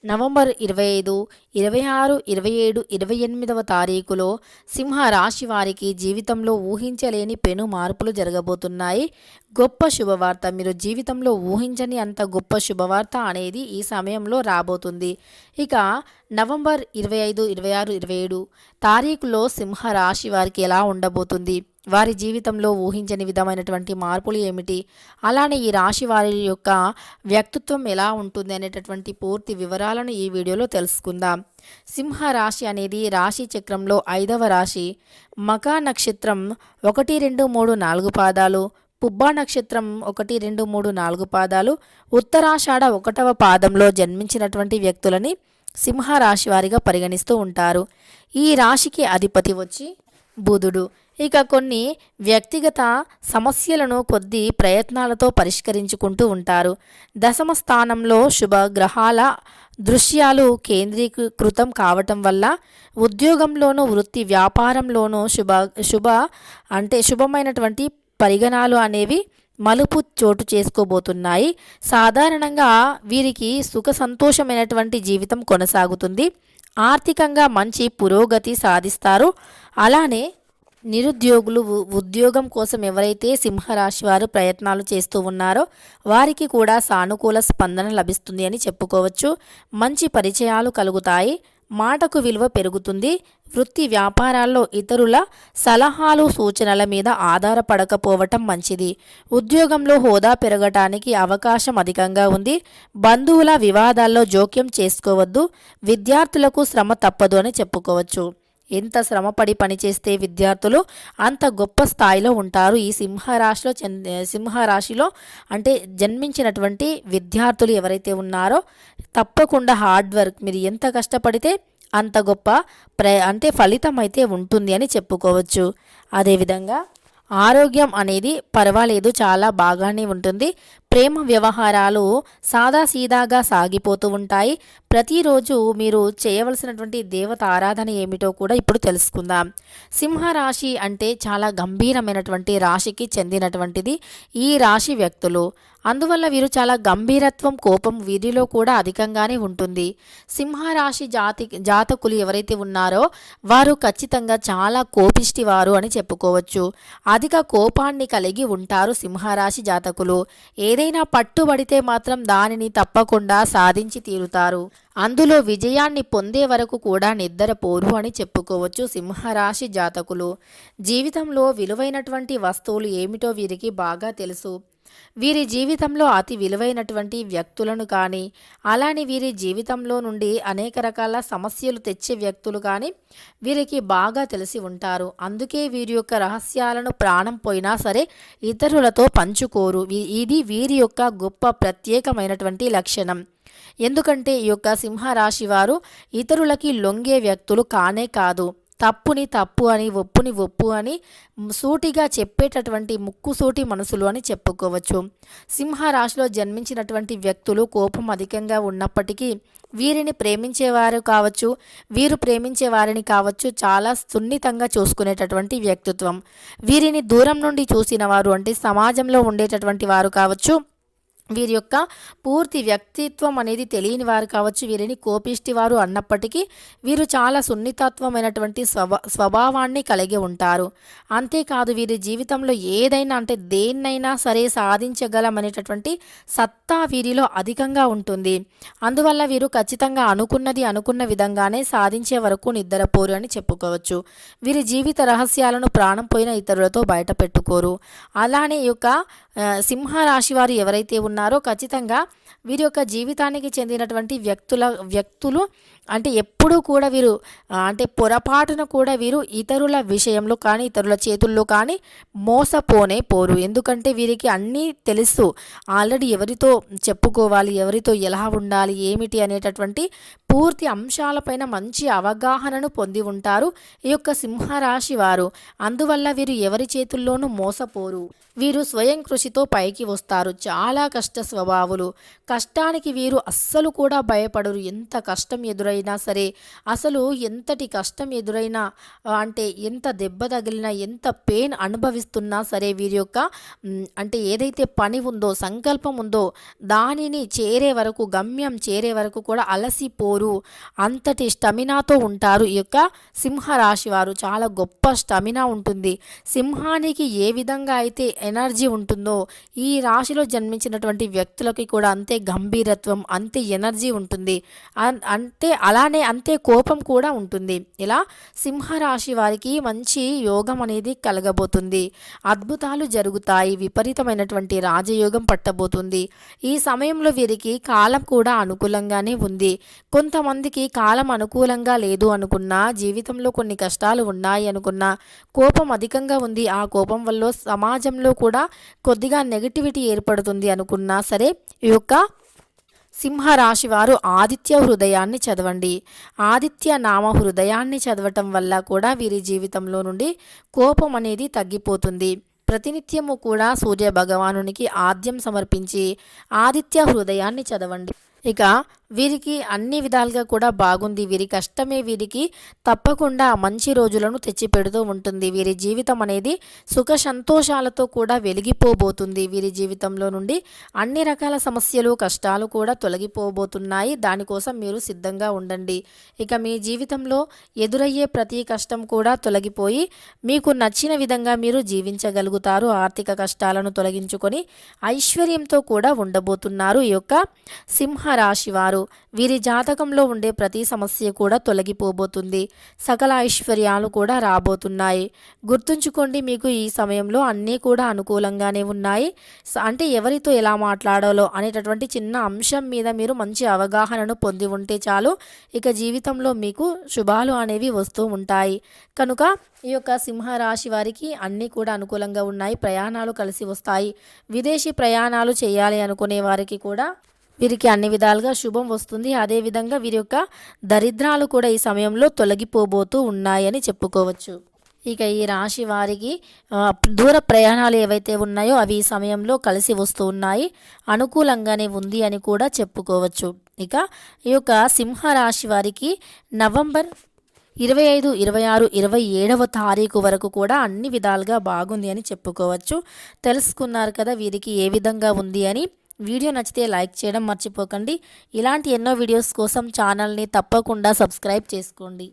November 25, 26, 27, 28వ తారీఖులో సింహ రాశి వారికి జీవితంలో ఊహించలేని పెను మార్పులు జరగబోతున్నాయి. గొప్ప శుభవార్త, మీరు జీవితంలో ఊహించని అంత గొప్ప శుభవార్త అనేది ఈ సమయంలో రాబోతుంది. ఇక నవంబర్ 25, 26, 27 తారీఖులో సింహ రాశి వారికి ఎలా ఉండబోతుంది, వారి జీవితంలో ఊహించని విధమైనటువంటి మార్పులు ఏమిటి, అలానే ఈ రాశి వారి యొక్క వ్యక్తిత్వం ఎలా ఉంటుంది అనేటటువంటి పూర్తి వివరాలను ఈ వీడియోలో తెలుసుకుందాం. సింహ రాశి అనేది రాశి చక్రంలో 5వ రాశి. మకా నక్షత్రం 1, 2, 3, 4 పాదాలు, పుబ్బా నక్షత్రం 1, 2, 3, 4 పాదాలు, ఉత్తరాషాఢ 1వ పాదంలో జన్మించినటువంటి వ్యక్తులని సింహ రాశి వారిగా పరిగణిస్తూ ఉంటారు. ఈ రాశికి అధిపతి వచ్చి బుధుడు. ఇక కొన్ని వ్యక్తిగత సమస్యలను కొద్ది ప్రయత్నాలతో పరిష్కరించుకుంటూ ఉంటారు. దశమ స్థానంలో శుభ గ్రహాల దృశ్యాలు కేంద్రీకృతం కావటం వల్ల ఉద్యోగంలోనూ వృత్తి వ్యాపారంలోనూ శుభమైనటువంటి పరిగణాలు అనేవి మలుపు చోటు చేసుకోబోతున్నాయి. సాధారణంగా వీరికి సుఖ సంతోషమైనటువంటి జీవితం కొనసాగుతుంది. ఆర్థికంగా మంచి పురోగతి సాధిస్తారు. అలానే నిరుద్యోగులు ఉద్యోగం కోసం ఎవరైతే సింహరాశి వారు ప్రయత్నాలు చేస్తూ ఉన్నారో వారికి కూడా సానుకూల స్పందన లభిస్తుంది అని చెప్పుకోవచ్చు. మంచి పరిచయాలు కలుగుతాయి. మాటకు విలువ పెరుగుతుంది. వృత్తి వ్యాపారాల్లో ఇతరుల సలహాలు సూచనల మీద ఆధారపడకపోవటం మంచిది. ఉద్యోగంలో హోదా పెరగటానికి అవకాశం అధికంగా ఉంది. బంధువుల వివాదాల్లో జోక్యం చేసుకోవద్దు. విద్యార్థులకు శ్రమ తప్పదు అని చెప్పుకోవచ్చు. ఎంత శ్రమపడి పనిచేస్తే విద్యార్థులు అంత గొప్ప స్థాయిలో ఉంటారు. ఈ సింహరాశిలో అంటే జన్మించినటువంటి విద్యార్థులు ఎవరైతే ఉన్నారో తప్పకుండా హార్డ్ వర్క్, మీరు ఎంత కష్టపడితే అంత గొప్ప ఫలితం అయితే ఉంటుంది అని చెప్పుకోవచ్చు. అదేవిధంగా ఆరోగ్యం అనేది పర్వాలేదు, చాలా బాగానే ఉంటుంది. ప్రేమ వ్యవహారాలు సాదాసీదాగా సాగిపోతూ ఉంటాయి. ప్రతిరోజు మీరు చేయవలసినటువంటి దేవత ఆరాధన ఏమిటో కూడా ఇప్పుడు తెలుసుకుందాం. సింహరాశి అంటే చాలా గంభీరమైనటువంటి రాశికి చెందినటువంటిది ఈ రాశి వ్యక్తులు. అందువల్ల వీరు చాలా గంభీరత్వం, కోపం వీరిలో కూడా అధికంగానే ఉంటుంది. సింహరాశి జాతకులు ఎవరైతే ఉన్నారో వారు ఖచ్చితంగా చాలా కోపిష్టి వారు అని చెప్పుకోవచ్చు. అధిక కోపాన్ని కలిగి ఉంటారు సింహరాశి జాతకులు. ఏదైనా పట్టుబడితే మాత్రం దానిని తప్పకుండా సాధించి తీరుతారు. అందులో విజయాన్ని పొందే వరకు కూడా నిద్రపోరు అని చెప్పుకోవచ్చు సింహరాశి జాతకులు. జీవితంలో విలువైనటువంటి వస్తువులు ఏమిటో వీరికి బాగా తెలుసు. వీరి జీవితంలో అతి విలువైనటువంటి వ్యక్తులను కానీ, అలానే వీరి జీవితంలో నుండి అనేక రకాల సమస్యలు తెచ్చే వ్యక్తులు కానీ వీరికి బాగా తెలిసి ఉంటారు. అందుకే వీరి యొక్క రహస్యాలను ప్రాణం పోయినా సరే ఇతరులతో పంచుకోరు. ఇది వీరి యొక్క గొప్ప ప్రత్యేకమైనటువంటి లక్షణం. ఎందుకంటే ఈ యొక్క సింహరాశి వారు ఇతరులకి లొంగే వ్యక్తులు కానే కాదు. తప్పుని తప్పు అని, ఒప్పుని ఒప్పు అని సూటిగా చెప్పేటటువంటి ముక్కుసూటి మనసులు అని చెప్పుకోవచ్చు. సింహరాశిలో జన్మించినటువంటి వ్యక్తులు కోపం అధికంగా ఉన్నప్పటికీ వీరిని ప్రేమించేవారు కావచ్చు, వీరు ప్రేమించే వారిని కావచ్చు, చాలా సున్నితంగా చూసుకునేటటువంటి వ్యక్తిత్వం. వీరిని దూరం నుండి చూసిన వారు అంటే సమాజంలో ఉండేటటువంటి వారు కావచ్చు, వీరి యొక్క పూర్తి వ్యక్తిత్వం అనేది తెలియని వారు కావచ్చు, వీరిని కోపిష్టి వారు అన్నప్పటికీ వీరు చాలా సున్నితత్వమైనటువంటి స్వభావాన్ని కలిగి ఉంటారు. అంతేకాదు వీరి జీవితంలో ఏదైనా అంటే దేన్నైనా సరే సాధించగలమనేటటువంటి సత్తా వీరిలో అధికంగా ఉంటుంది. అందువల్ల వీరు ఖచ్చితంగా అనుకున్న విధంగానే సాధించే వరకు నిద్రపోరు అని చెప్పుకోవచ్చు. వీరి జీవిత రహస్యాలను ప్రాణం పోయిన ఇతరులతో బయట పెట్టుకోరు. అలానే ఈ యొక్క సింహరాశి వారు ఎవరైతే ఉన్నారో ఖచ్చితంగా వీరి యొక్క జీవితానికి చెందినటువంటి వ్యక్తులు అంటే ఎప్పుడూ కూడా వీరు అంటే పొరపాటున కూడా వీరు ఇతరుల విషయంలో కానీ ఇతరుల చేతుల్లో కానీ పోరు. ఎందుకంటే వీరికి అన్నీ తెలుసు. ఆల్రెడీ ఎవరితో చెప్పుకోవాలి, ఎవరితో ఎలా ఉండాలి, ఏమిటి అనేటటువంటి పూర్తి అంశాలపైన మంచి అవగాహనను పొంది ఉంటారు ఈ యొక్క సింహరాశి వారు. అందువల్ల వీరు ఎవరి చేతుల్లోనూ మోసపోరు. వీరు స్వయం కృషితో పైకి వస్తారు. చాలా కష్ట స్వభావులు. కష్టానికి వీరు అస్సలు కూడా భయపడరు. ఎంత కష్టం ఎదురైనా సరే, అసలు ఎంతటి కష్టం ఎదురైనా అంటే ఎంత దెబ్బ తగిలినా, ఎంత పెయిన్ అనుభవిస్తున్నా సరే, వీరి యొక్క అంటే ఏదైతే పని ఉందో, సంకల్పం ఉందో, దానిని చేరే వరకు, గమ్యం చేరే వరకు కూడా అలసిపోరు. అంతటి స్టమినాతో ఉంటారు ఈ యొక్క సింహరాశి వారు. చాలా గొప్ప స్టమినా ఉంటుంది. సింహానికి ఏ విధంగా అయితే ఎనర్జీ ఉంటుందో, ఈ రాశిలో జన్మించినటువంటి వ్యక్తులకి కూడా అంతే గంభీరత్వం, అంతే ఎనర్జీ ఉంటుంది. అలానే అంతే కోపం కూడా ఉంటుంది. ఇలా సింహరాశి వారికి మంచి యోగం అనేది కలగబోతుంది. అద్భుతాలు జరుగుతాయి. విపరీతమైనటువంటి రాజయోగం పట్టబోతుంది. ఈ సమయంలో వీరికి కాలం కూడా అనుకూలంగానే ఉంది. కొంతమందికి కాలం అనుకూలంగా లేదు అనుకున్నా, జీవితంలో కొన్ని కష్టాలు ఉన్నాయి అనుకున్నా, కోపం అధికంగా ఉంది, ఆ కోపం వల్ల సమాజంలో కూడా కొద్దిగా నెగటివిటీ ఏర్పడుతుంది అనుకున్నా సరే, ఈ యొక్క సింహరాశి వారు ఆదిత్య హృదయాన్ని చదవండి. ఆదిత్య నామ హృదయాన్ని చదవటం వల్ల కూడా వీరి జీవితంలో నుండి కోపం అనేది తగ్గిపోతుంది. ప్రతినిత్యము కూడా సూర్య భగవానునికి ఆద్యం సమర్పించి ఆదిత్య హృదయాన్ని చదవండి. ఇక వీరికి అన్ని విధాలుగా కూడా బాగుంది. వీరి కష్టమే వీరికి తప్పకుండా మంచి రోజులను తెచ్చిపెడుతూ ఉంటుంది. వీరి జీవితం అనేది సుఖ సంతోషాలతో కూడా వెలిగిపోబోతుంది. వీరి జీవితంలో నుండి అన్ని రకాల సమస్యలు, కష్టాలు కూడా తొలగిపోబోతున్నాయి. దానికోసం మీరు సిద్ధంగా ఉండండి. ఇక మీ జీవితంలో ఎదురయ్యే ప్రతి కష్టం కూడా తొలగిపోయి మీకు నచ్చిన విధంగా మీరు జీవించగలుగుతారు. ఆర్థిక కష్టాలను తొలగించుకొని ఐశ్వర్యంతో కూడా ఉండబోతున్నారు ఈ యొక్క సింహరాశి వారు. వీరి జాతకంలో ఉండే ప్రతి సమస్య కూడా తొలగిపోబోతుంది. సకల ఐశ్వర్యాలు కూడా రాబోతున్నాయి. గుర్తుంచుకోండి, మీకు ఈ సమయంలో అన్నీ కూడా అనుకూలంగానే ఉన్నాయి. అంటే ఎవరితో ఎలా మాట్లాడాలో అనేటటువంటి చిన్న అంశం మీద మీరు మంచి అవగాహనను పొంది ఉంటే చాలు, ఇక జీవితంలో మీకు శుభాలు అనేవి వస్తూ ఉంటాయి. కనుక ఈ యొక్క సింహరాశి వారికి అన్నీ కూడా అనుకూలంగా ఉన్నాయి. ప్రయాణాలు కలిసి వస్తాయి. విదేశీ ప్రయాణాలు చేయాలి అనుకునే వారికి కూడా వీరికి అన్ని విధాలుగా శుభం వస్తుంది. అదేవిధంగా వీరి యొక్క దరిద్రాలు కూడా ఈ సమయంలో తొలగిపోబోతూ ఉన్నాయని చెప్పుకోవచ్చు. ఇక ఈ రాశి వారికి దూర ప్రయాణాలు ఏవైతే ఉన్నాయో అవి ఈ సమయంలో కలిసి వస్తూ ఉన్నాయి. అనుకూలంగానే ఉంది అని కూడా చెప్పుకోవచ్చు. ఇక ఈ యొక్క సింహరాశి వారికి నవంబర్ 25, 26, 27వ తారీఖు వరకు కూడా అన్ని విధాలుగా బాగుంది అని చెప్పుకోవచ్చు. తెలుసుకున్నారు కదా వీరికి ఏ విధంగా ఉంది అని. వీడియో నచ్చితే లైక్ చేయడం మర్చిపోకండి. ఇలాంటి ఎన్నో వీడియోస్ కోసం ఛానల్ని తప్పకుండా సబ్స్క్రైబ్ చేసుకోండి.